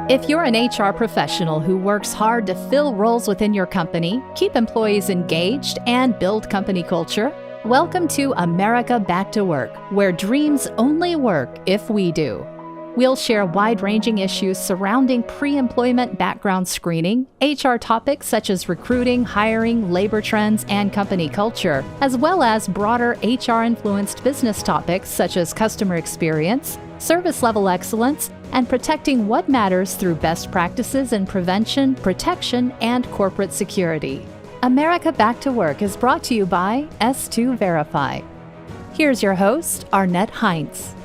If you're an HR professional who works hard to fill roles within your company, keep employees engaged, and build company culture, welcome to America Back to Work, where dreams only work if we do. We'll share wide-ranging issues surrounding pre-employment background screening, HR topics such as recruiting, hiring, labor trends, and company culture, as well as broader HR-influenced business topics such as customer experience, service level excellence, and protecting what matters through best practices in prevention, protection, and corporate security. America Back to Work is brought to you by S2 Verify. Here's your host, Arnette Heintze.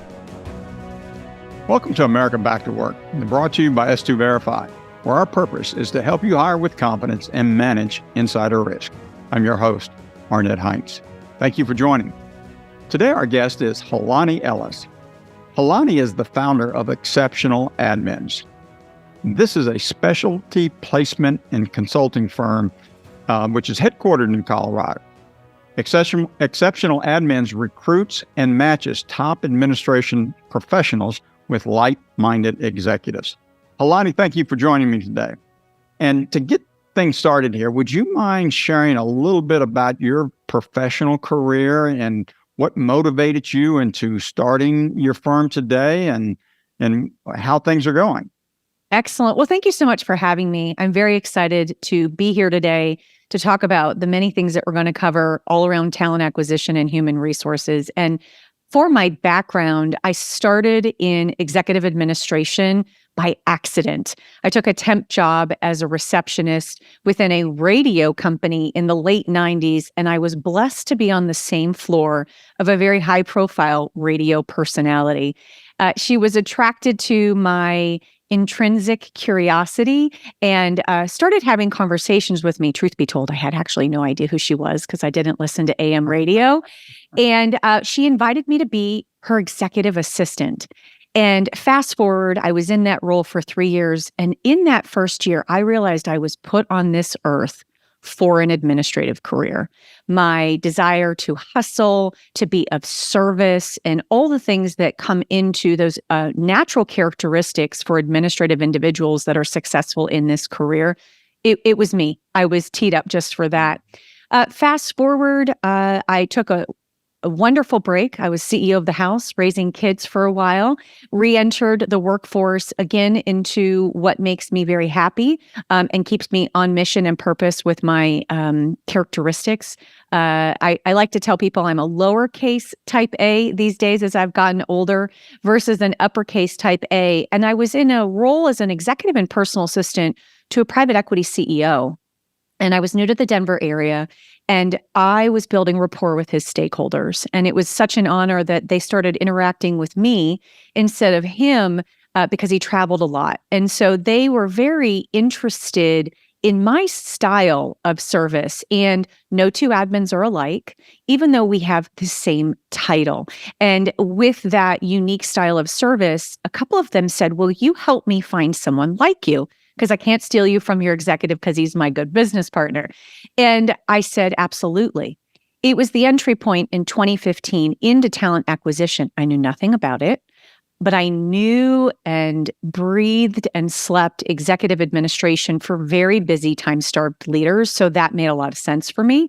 Welcome to America Back to Work, brought to you by S2 Verify, where our purpose is to help you hire with confidence and manage insider risk. I'm your host, Arnette Heintze. Thank you for joining. Today, our guest is Hilani Ellis. Hilani is the founder of Exceptional Admins. This is a specialty placement and consulting firm, which is headquartered in Colorado. Exceptional Admins recruits and matches top administration professionals with like-minded executives. Hilani, thank you for joining me today. And to get things started here, would you mind sharing a little bit about your professional career and what motivated you into starting your firm today and how things are going? Excellent. Well, thank you so much for having me. I'm very excited to be here today to talk about the many things that we're going to cover all around talent acquisition and human resources. And for my background, I started in executive administration by accident. I took a temp job as a receptionist within a radio company in the late 90s, and I was blessed to be on the same floor of a very high-profile radio personality. She was attracted to my intrinsic curiosity and started having conversations with me. Truth be told, I had actually no idea who she was because I didn't listen to AM radio. And she invited me to be her executive assistant. And fast forward, I was in that role for 3 years. And in that first year, I realized I was put on this earth for an administrative career. My desire to hustle, to be of service, and all the things that come into those natural characteristics for administrative individuals that are successful in this career, it was me. I was teed up just for that. Fast forward, I took a wonderful break. I was CEO of the house, raising kids for a while, re-entered the workforce again into what makes me very happy and keeps me on mission and purpose with my characteristics. I like to tell people I'm a lowercase type A these days as I've gotten older versus an uppercase type A. And I was in a role as an executive and personal assistant to a private equity CEO. And I was new to the Denver area. And I was building rapport with his stakeholders. And it was such an honor that they started interacting with me instead of him because he traveled a lot. And so they were very interested in my style of service. And no two admins are alike, even though we have the same title. And with that unique style of service, a couple of them said, "Will you help me find someone like you? Because I can't steal you from your executive because he's my good business partner." And I said, absolutely. It was the entry point in 2015 into talent acquisition. I knew nothing about it, but I knew and breathed and slept executive administration for very busy, time-starved leaders. So that made a lot of sense for me.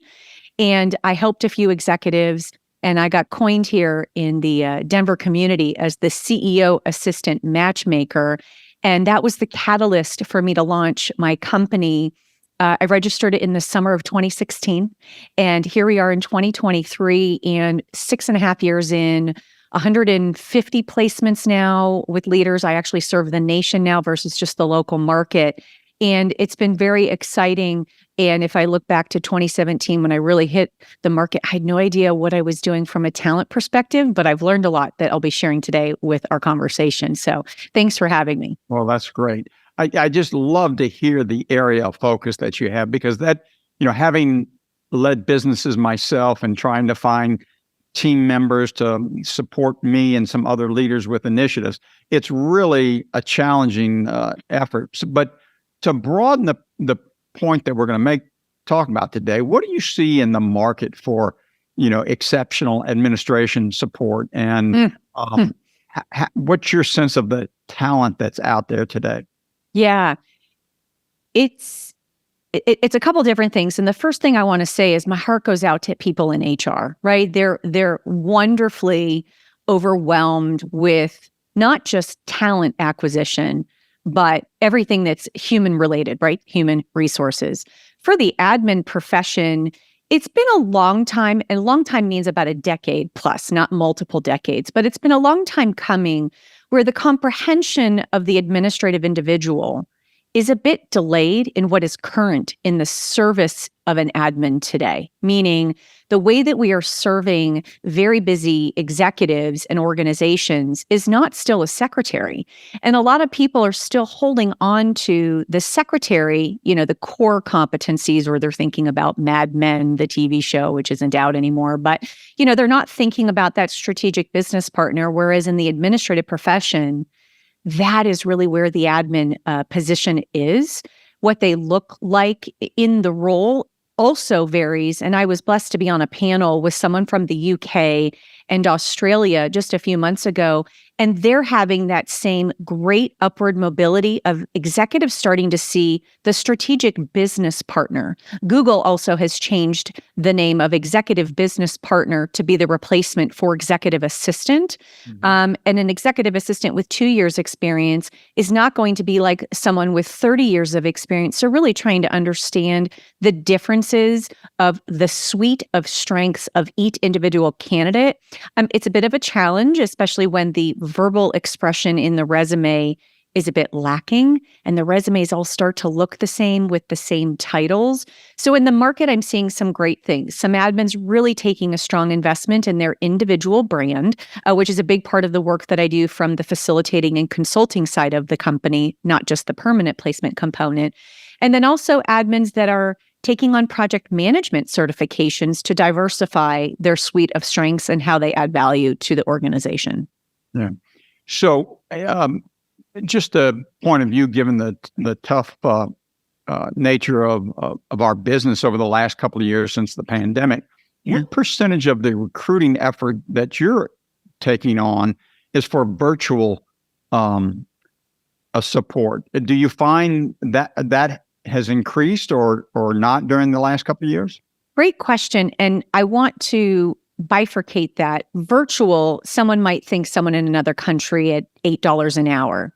And I helped a few executives, and I got coined here in the Denver community as the CEO assistant matchmaker. And that was the catalyst for me to launch my company. I registered it in the summer of 2016. And here we are in 2023 and 6.5 years in, 150 placements now with leaders. I actually serve the nation now versus just the local market. And it's been very exciting. And if I look back to 2017, when I really hit the market, I had no idea what I was doing from a talent perspective, but I've learned a lot that I'll be sharing today with our conversation. So thanks for having me. Well, that's great. I just love to hear the area of focus that you have, because that, having led businesses myself and trying to find team members to support me and some other leaders with initiatives, it's really a challenging effort. But to broaden the point that we're going to talk about today, what do you see in the market for, exceptional administration support, and what's your sense of the talent that's out there today? Yeah, it's a couple different things. And the first thing I want to say is my heart goes out to people in HR, right? They're wonderfully overwhelmed with not just talent acquisition, but everything that's human related, right? Human resources. For the admin profession, it's been a long time, and long time means about a decade plus, not multiple decades, but it's been a long time coming where the comprehension of the administrative individual is a bit delayed in what is current in the service of an admin today, meaning the way that we are serving very busy executives and organizations is not still a secretary. And a lot of people are still holding on to the secretary, the core competencies, or they're thinking about Mad Men, the TV show, which isn't out anymore. But, they're not thinking about that strategic business partner, whereas in the administrative profession, that is really where the admin position is. What they look like in the role also varies. And I was blessed to be on a panel with someone from the UK and Australia just a few months ago. And they're having that same great upward mobility of executives starting to see the strategic business partner. Google also has changed the name of executive business partner to be the replacement for executive assistant. And an executive assistant with 2 years experience is not going to be like someone with 30 years of experience. So really trying to understand the differences of the suite of strengths of each individual candidate. It's a bit of a challenge, especially when the verbal expression in the resume is a bit lacking and the resumes all start to look the same with the same titles. So in the market, I'm seeing some great things. Some admins really taking a strong investment in their individual brand, which is a big part of the work that I do from the facilitating and consulting side of the company, not just the permanent placement component. And then also admins that are taking on project management certifications to diversify their suite of strengths and how they add value to the organization. Yeah. So, just a point of view, given the tough nature of our business over the last couple of years since the pandemic, what percentage of the recruiting effort that you're taking on is for virtual support? Do you find that has increased or not during the last couple of years? Great question. And I want to bifurcate that. Virtual, someone might think someone in another country at $8 an hour.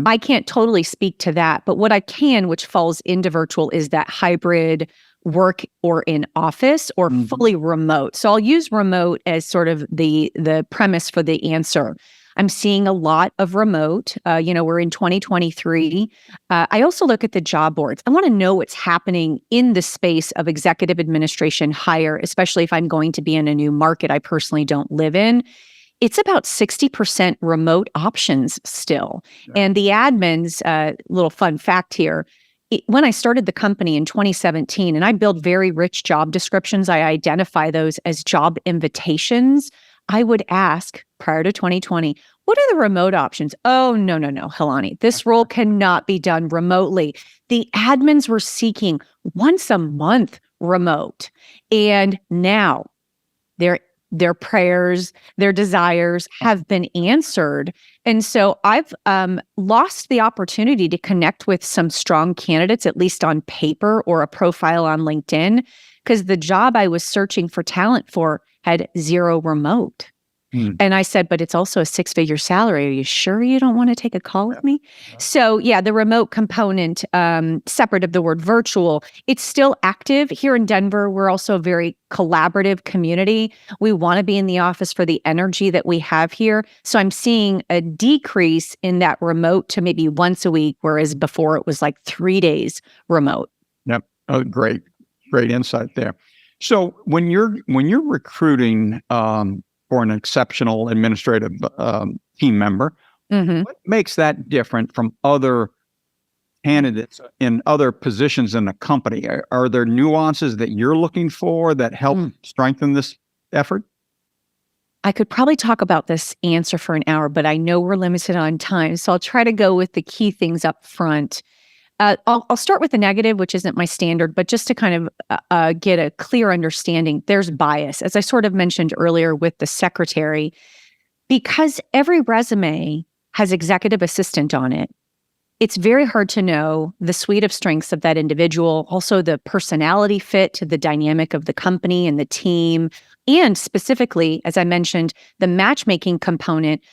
I can't totally speak to that, but what I can, which falls into virtual, is that hybrid work or in office or fully remote. So I'll use remote as sort of the premise for the answer. I'm seeing a lot of remote. We're in 2023. I also look at the job boards. I want to know what's happening in the space of executive administration hire, especially if I'm going to be in a new market I personally don't live in. It's about 60% remote options still. Yeah. And the admins, little fun fact here, when I started the company in 2017, and I build very rich job descriptions, I identify those as job invitations. I would ask prior to 2020, what are the remote options? Oh, no, Hilani, this role cannot be done remotely. The admins were seeking once a month remote. And now their prayers, their desires have been answered. And so I've lost the opportunity to connect with some strong candidates, at least on paper or a profile on LinkedIn, because the job I was searching for talent for had 0 remote. And I said, but it's also a 6-figure salary. Are you sure you don't want to take a call with me? So yeah, the remote component, separate of the word virtual, it's still active. Here in Denver, we're also a very collaborative community. We want to be in the office for the energy that we have here. So I'm seeing a decrease in that remote to maybe once a week, whereas before it was like 3 days remote. Yep. Oh, great insight there. So when you're recruiting for an exceptional administrative team member, what makes that different from other candidates in other positions in the company? Are there nuances that you're looking for that help strengthen this effort? I could probably talk about this answer for an hour, but I know we're limited on time. So I'll try to go with the key things up front. I'll start with the negative, which isn't my standard, but just to kind of get a clear understanding, there's bias. As I sort of mentioned earlier with the secretary, because every resume has executive assistant on it, it's very hard to know the suite of strengths of that individual, also the personality fit to the dynamic of the company and the team, and specifically, as I mentioned, the matchmaking component.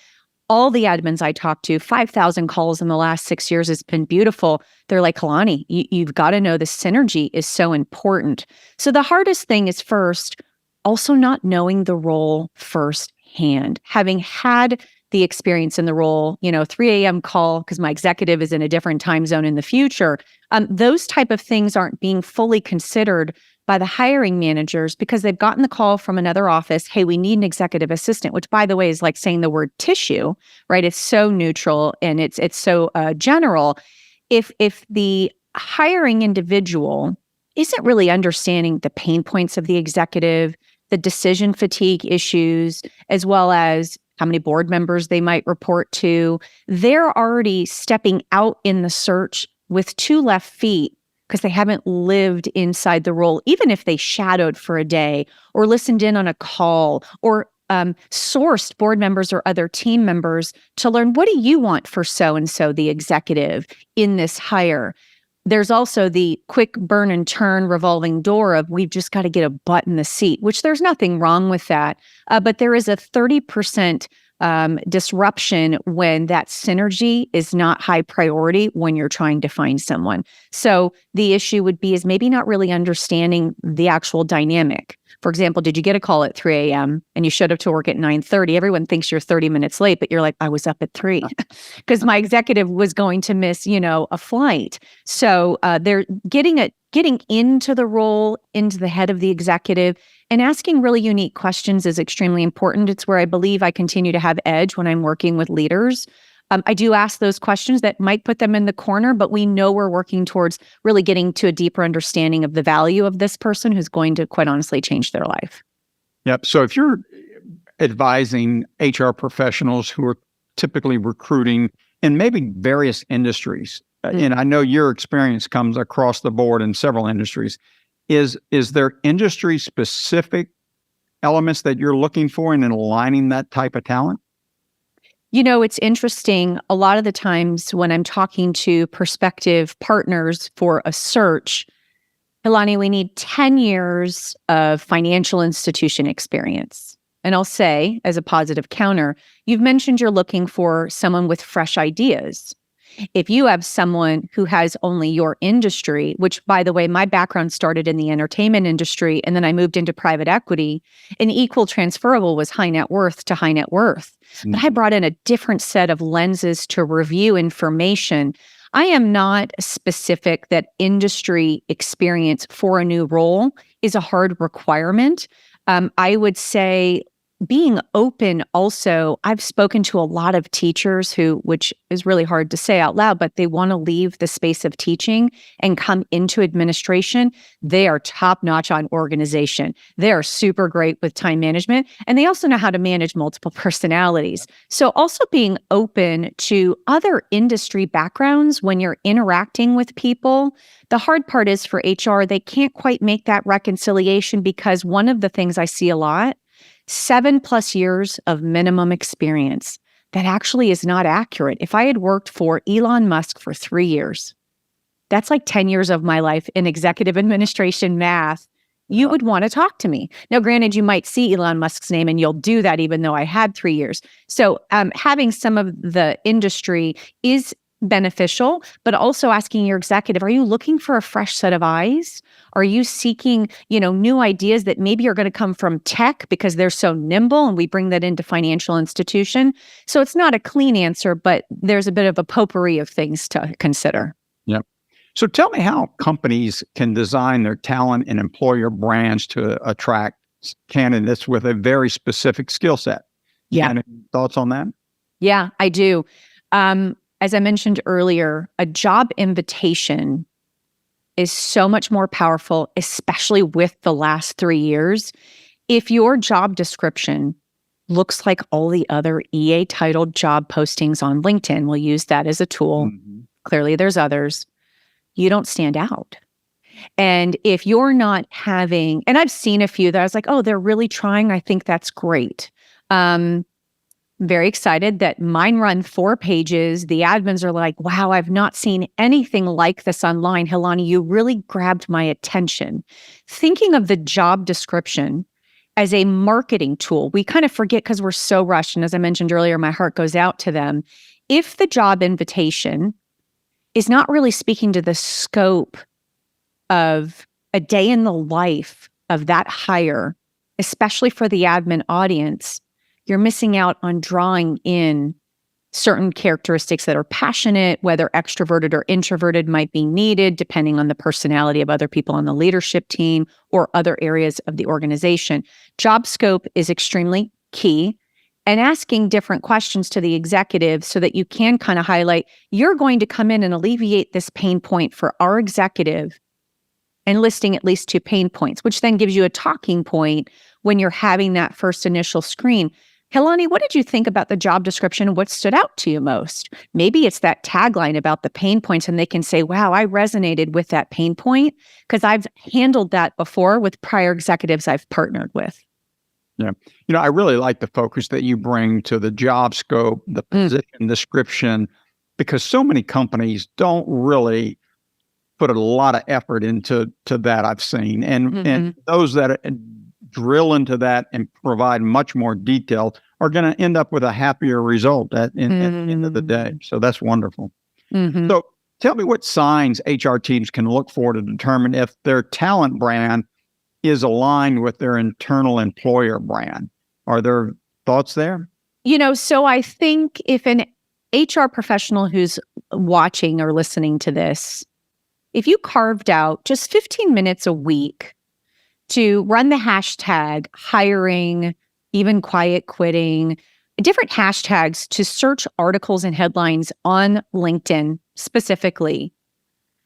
All the admins I talked to, 5,000 calls in the last 6 years, has been beautiful. They're like, Hilani, you've got to know the synergy is so important. So the hardest thing is first, also not knowing the role firsthand. Having had the experience in the role, 3 a.m. call because my executive is in a different time zone in the future. Those type of things aren't being fully considered by the hiring managers because they've gotten the call from another office. Hey, we need an executive assistant, which by the way is like saying the word tissue, right? It's so neutral and it's so general. If the hiring individual isn't really understanding the pain points of the executive, the decision fatigue issues, as well as how many board members they might report to, they're already stepping out in the search with 2 left feet because they haven't lived inside the role, even if they shadowed for a day or listened in on a call or sourced board members or other team members to learn, what do you want for so-and-so, the executive, in this hire? There's also the quick burn and turn revolving door of we've just got to get a butt in the seat, which there's nothing wrong with that. But there is a 30% disruption when that synergy is not high priority when you're trying to find someone. So the issue would be is maybe not really understanding the actual dynamic. For example, did you get a call at 3 a.m. and you showed up to work at 9:30? Everyone thinks you're 30 minutes late, but you're like, I was up at 3 because my executive was going to miss, a flight. So they're getting into the role, into the head of the executive, and asking really unique questions is extremely important. It's where I believe I continue to have edge when I'm working with leaders. I do ask those questions that might put them in the corner, but we know we're working towards really getting to a deeper understanding of the value of this person who's going to, quite honestly, change their life. Yep. So if you're advising HR professionals who are typically recruiting in maybe various industries, and I know your experience comes across the board in several industries, is there industry-specific elements that you're looking for in aligning that type of talent? It's interesting. A lot of the times when I'm talking to prospective partners for a search, Hilani, we need 10 years of financial institution experience. And I'll say, as a positive counter, you've mentioned you're looking for someone with fresh ideas. If you have someone who has only your industry, which, by the way, my background started in the entertainment industry, and then I moved into private equity, and equal transferable was high net worth to high net worth. Mm-hmm. But I brought in a different set of lenses to review information. I am not specific that industry experience for a new role is a hard requirement. I would say being open also, I've spoken to a lot of teachers which is really hard to say out loud, but they want to leave the space of teaching and come into administration. They are top-notch on organization. They are super great with time management, and they also know how to manage multiple personalities. So also being open to other industry backgrounds when you're interacting with people. The hard part is for HR, they can't quite make that reconciliation because one of the things I see a lot, 7+ years of minimum experience. That actually is not accurate. If I had worked for Elon Musk for 3 years, that's like 10 years of my life in executive administration math. You would want to talk to me. Now, granted, you might see Elon Musk's name and you'll do that even though I had 3 years. So having some of the industry is beneficial, but also asking your executive, are you looking for a fresh set of eyes? Are you seeking, new ideas that maybe are going to come from tech because they're so nimble and we bring that into financial institution? So it's not a clean answer, but there's a bit of a potpourri of things to consider. Yep. So tell me how companies can design their talent and employer brands to attract candidates with a very specific skill set. Yeah. Any thoughts on that? Yeah, I do. As I mentioned earlier, a job invitation is so much more powerful, especially with the last 3 years. If your job description looks like all the other EA titled job postings on LinkedIn, we'll use that as a tool. Mm-hmm. Clearly, there's others. You don't stand out. And if you're not having, and I've seen a few that I was like, oh, they're really trying. I think that's great. very excited that mine run 4 pages. The admins are like, wow, I've not seen anything like this online. Hilani, you really grabbed my attention. Thinking of the job description as a marketing tool, we kind of forget because we're so rushed. And as I mentioned earlier, my heart goes out to them. If the job invitation is not really speaking to the scope of a day in the life of that hire, especially for the admin audience, you're missing out on drawing in certain characteristics that are passionate, whether extroverted or introverted might be needed, depending on the personality of other people on the leadership team or other areas of the organization. Job scope is extremely key. And asking different questions to the executive so that you can kind of highlight, you're going to come in and alleviate this pain point for our executive, and listing at least 2 pain points, which then gives you a talking point when you're having that first initial screen. Hilani, what did you think about the job description? What stood out to you most? Maybe it's that tagline about the pain points, and they can say, wow, I resonated with that pain point because I've handled that before with prior executives I've partnered with. Yeah. I really like the focus that you bring to the job scope, the position description, because so many companies don't really put a lot of effort into that, I've seen. And those that drill into that and provide much more detail are going to end up with a happier result at the end of the day. So that's wonderful. So tell me what signs HR teams can look for to determine if their talent brand is aligned with their internal employer brand. Are there thoughts there? So I think if an HR professional who's watching or listening to this, if you carved out just 15 minutes a week to run the hashtag hiring, even quiet quitting, different hashtags to search articles and headlines on LinkedIn specifically,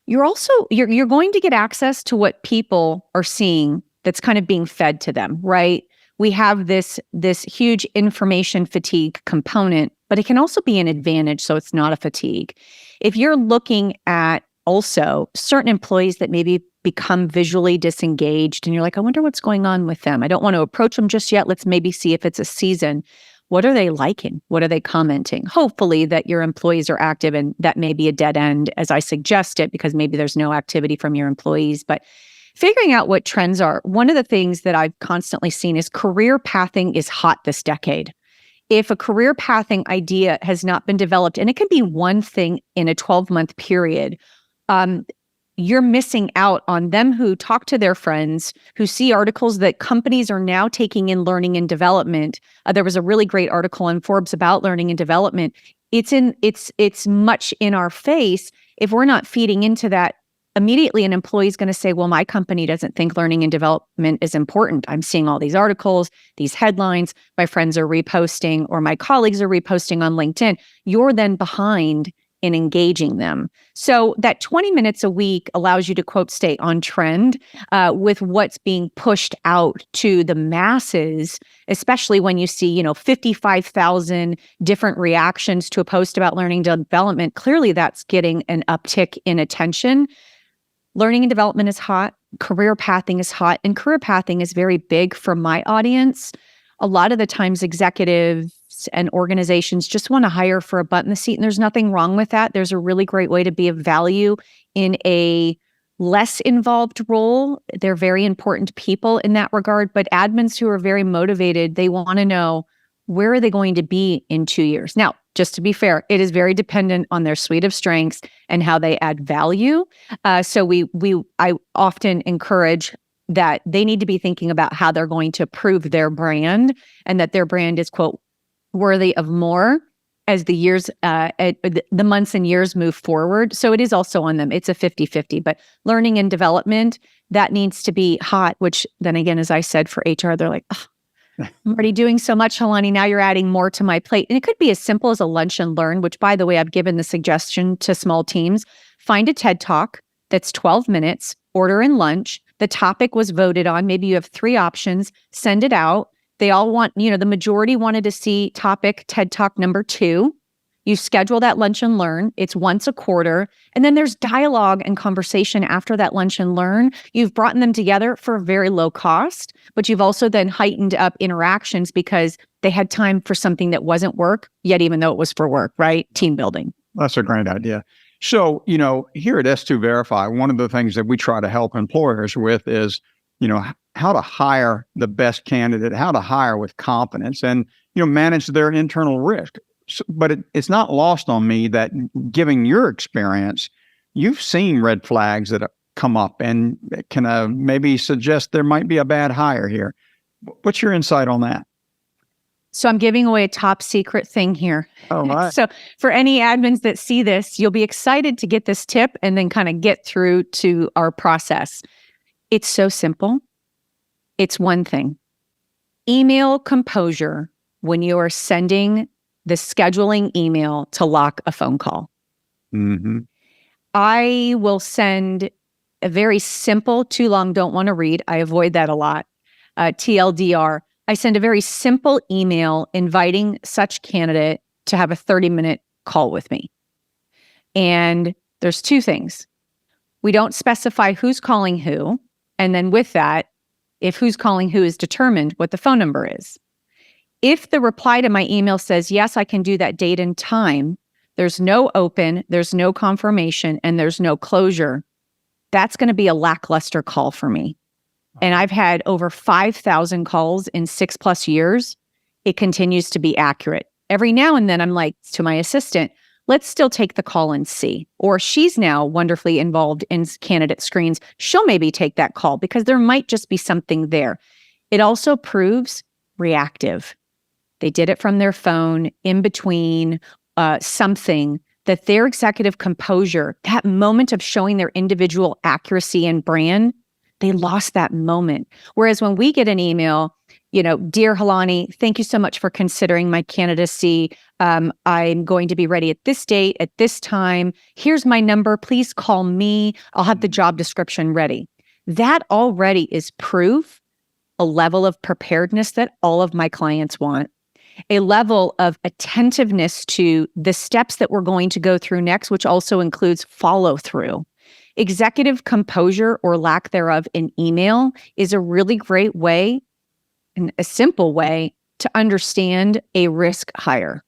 you're going to get access to what people are seeing that's kind of being fed to them, right? We have this huge information fatigue component, but it can also be an advantage, so it's not a fatigue. If you're looking at also certain employees that maybe become visually disengaged and you're like, I wonder what's going on with them. I don't want to approach them just yet. Let's maybe see if it's a season. What are they liking? What are they commenting? Hopefully that your employees are active, and that may be a dead end as I suggested, because maybe there's no activity from your employees. But figuring out what trends are, one of the things that I've constantly seen is career pathing is hot this decade. If a career pathing idea has not been developed, and it can be one thing in a 12-month period, you're missing out on them who talk to their friends, who see articles that companies are now taking in learning and development. There was a really great article in Forbes about learning and development. It's much in our face. If we're not feeding into that, immediately an employee is going to say, well, my company doesn't think learning and development is important. I'm seeing all these articles, these headlines, my friends are reposting, or my colleagues are reposting on LinkedIn. You're then behind in engaging them. So that 20 minutes a week allows you to, quote, stay on trend with what's being pushed out to the masses, especially when you see, 55,000 different reactions to a post about learning and development. Clearly, that's getting an uptick in attention. Learning and development is hot. Career pathing is hot. And career pathing is very big for my audience. A lot of the times executives and organizations just want to hire for a butt in the seat, and there's nothing wrong with that. There's a really great way to be of value in a less involved role. They're very important people in that regard, but admins who are very motivated, they want to know, where are they going to be in 2 years? Now, just to be fair, it is very dependent on their suite of strengths and how they add value. So I often encourage that they need to be thinking about how they're going to prove their brand, and that their brand is, quote, worthy of more as the years, the months and years move forward. So it is also on them. It's a 50-50, but learning and development, that needs to be hot, which then again, as I said, for HR, they're like, oh, I'm already doing so much, Hilani, now you're adding more to my plate. And it could be as simple as a lunch and learn, which, by the way, I've given the suggestion to small teams. Find a TED Talk that's 12 minutes, order in lunch. The topic was voted on. Maybe you have 3 options, send it out. They all want, the majority wanted to see topic TED Talk number 2. You schedule that lunch and learn. It's once a quarter. And then there's dialogue and conversation after that lunch and learn. You've brought them together for a very low cost, but you've also then heightened up interactions because they had time for something that wasn't work, yet even though it was for work, right? Team building. That's a great idea. So, here at S2 Verify, one of the things that we try to help employers with is, how to hire the best candidate, how to hire with confidence and, manage their internal risk. But it's not lost on me that given your experience, you've seen red flags that have come up and can maybe suggest there might be a bad hire here. What's your insight on that? So I'm giving away a top secret thing here. Oh, my. So for any admins that see this, you'll be excited to get this tip and then kind of get through to our process. It's so simple. It's one thing. Email composure when you are sending the scheduling email to lock a phone call. Mm-hmm. I will send a very simple, too long, don't want to read. I avoid that a lot. TLDR. I send a very simple email inviting such candidate to have a 30-minute call with me. And there's two things. We don't specify who's calling who. And then with that, if who's calling who is determined, what the phone number is. If the reply to my email says, yes, I can do that date and time, there's no open, there's no confirmation, and there's no closure, that's going to be a lackluster call for me. And I've had over 5,000 calls in 6+ years. It continues to be accurate. Every now and then I'm like to my assistant, let's still take the call and see. Or she's now wonderfully involved in candidate screens. She'll maybe take that call because there might just be something there. It also proves reactive. They did it from their phone in between something that their executive composure, that moment of showing their individual accuracy and brand, they lost that moment. Whereas when we get an email, dear Hilani, thank you so much for considering my candidacy. I'm going to be ready at this date, at this time. Here's my number. Please call me. I'll have the job description ready. That already is proof, a level of preparedness that all of my clients want. A level of attentiveness to the steps that we're going to go through next, which also includes follow through. Executive composure or lack thereof in email is a really great way and a simple way to understand a risk hire.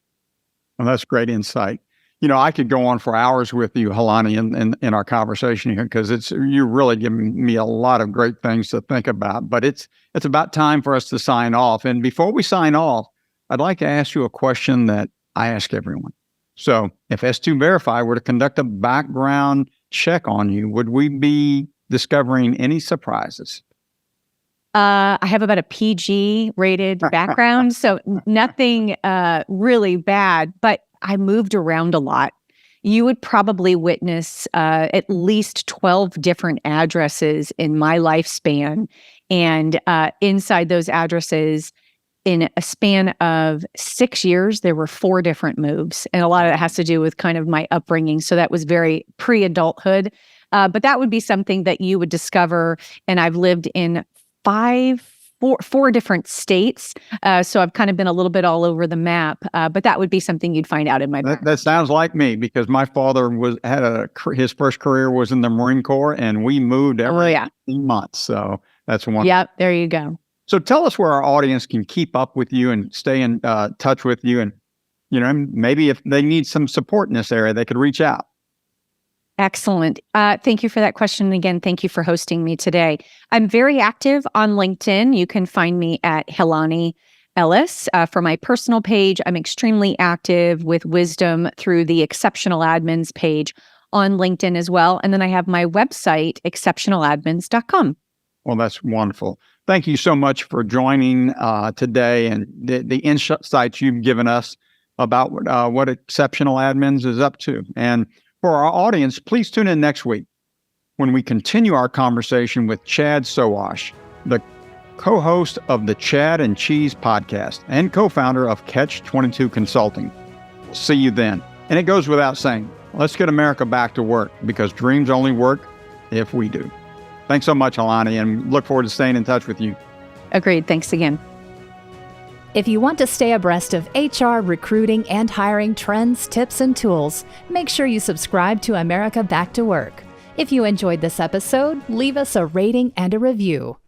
Well, that's great insight. I could go on for hours with you, Hilani, in our conversation here, because you're really giving me a lot of great things to think about. But it's about time for us to sign off. And before we sign off, I'd like to ask you a question that I ask everyone. So if S2 Verify were to conduct a background check on you, would we be discovering any surprises? I have about a PG rated background, so nothing really bad, but I moved around a lot. You would probably witness at least 12 different addresses in my lifespan. And inside those addresses, in a span of 6 years, there were 4 different moves. And a lot of it has to do with kind of my upbringing. So that was very pre-adulthood. But that would be something that you would discover. And I've lived in four different states. So I've kind of been a little bit all over the map. But that would be something you'd find out in my background. That sounds like me, because my father his first career was in the Marine Corps, and we moved every 18 months. So that's wonderful. Yep, there you go. So tell us where our audience can keep up with you and stay in touch with you. And, maybe if they need some support in this area, they could reach out. Excellent. Thank you for that question. Again, thank you for hosting me today. I'm very active on LinkedIn. You can find me at Hilani Ellis. For my personal page, I'm extremely active with wisdom through the Exceptional Admins page on LinkedIn as well. And then I have my website, exceptionaladmins.com. Well, that's wonderful. Thank you so much for joining today and the insights you've given us about what Exceptional Admins is up to. And for our audience, please tune in next week when we continue our conversation with Chad Sowash, the co-host of the Chad and Cheese podcast and co-founder of Catch 22 Consulting. See you then. And it goes without saying, let's get America back to work, because dreams only work if we do. Thanks so much, Hilani, and look forward to staying in touch with you. Agreed. Thanks again. If you want to stay abreast of HR, recruiting, and hiring trends, tips, and tools, make sure you subscribe to America Back to Work. If you enjoyed this episode, leave us a rating and a review.